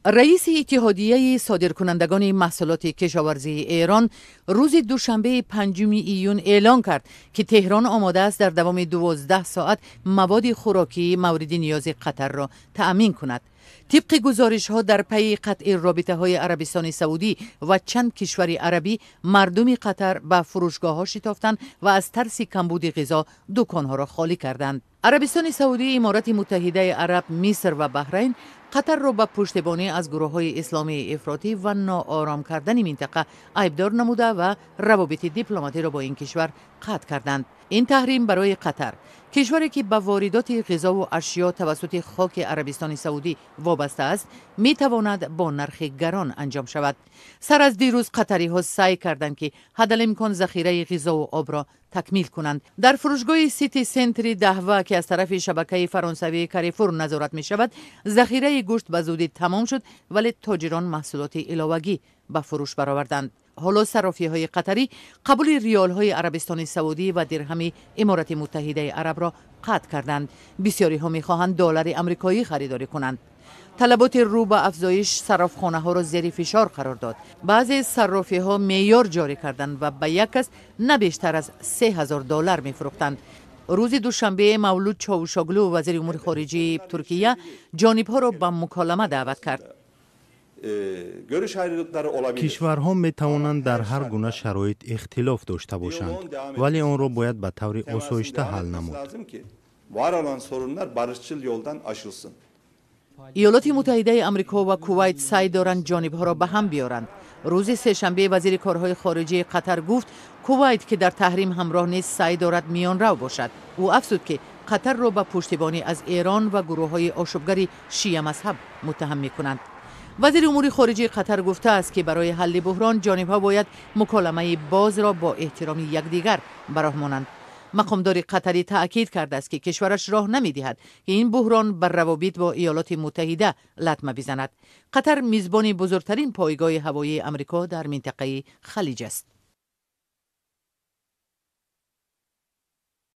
رئیس اتحادیه صادرکنندگان محصولات کشاورزی ایران روز دوشنبه 5 ایون اعلام کرد که تهران آماده است در دوام 12 ساعت مواد خوراکی مورد نیاز قطر را تأمین کند. طبق گزارش ها در پی قطع رابطه های عربستان سعودی و چند کشور عربی، مردم قطر به فروشگاه ها شتافتند و از ترس کمبود غذا دکان ها را خالی کردند. عربستان سعودی، امارات متحده عرب، مصر و بحرین قطر را به پشتیبانی از گروه های اسلامی افراطی و ناآرام کردن منطقه عیبدار نموده و روابط دیپلماتی را با این کشور قطع کردند. این تحریم برای قطر، کشوری که به واردات غذا و اشیا توسط خاک عربستان سعودی وابسته است، می تواند با نرخ گران انجام شود. سر از دیروز قطری ها سعی کردند که حدالامکان ذخیره غذا و آب را تکمیل کنند. در فروشگاه سیتی سنتری دهوه که از طرف شبکه فرانسوی کاریفور نظارت می شود، ذخیره گوشت به زودی تمام شد، ولی تاجران محصولات علاوگی به فروش برآوردند. حالا صرافی های قطری قبول ریال های عربستان سعودی و درهم امارات متحده عرب را قطع کردند. بسیاری ها می خواهند دلار آمریکایی خریداری کنند. طلبات رو به افزایش صرافخانه ها را زیر فشار قرار داد. بعضی صرافی ها معیار جاری کردند و به یک کس نه بیشتر از $3000 می فروختند. روز دوشنبه مولود چاوشاگلو، وزیر امور خارجه ترکیه، جانب ها را به مکالمه دعوت کرد. کشورها می توانند در هر گونه شرایط اختلاف داشته باشند، ولی آن را باید به طور آسایشته حل نمود. ایالات متحده آمریکا و کویت سعی دارند جانبها را به هم بیارند. روز سه‌شنبه وزیر کارهای خارجه قطر گفت کویت که در تحریم همراه نیست سعی دارد میان رو باشد. او افزود که قطر را به پشتیبانی از ایران و گروه های آشوبگر شیعه مذهب متهم می کنند. وزیر امور خارجه قطر گفته است که برای حل بحران جانبها باید مکالمه باز را با احترام یکدیگر براه مانند. مقامدار قطری تأکید کرده است که کشورش راه نمی‌دهد که این بحران بر روابط با ایالات متحده لطمه بزند. قطر میزبان بزرگترین پایگاه هوایی آمریکا در منطقه خلیج است.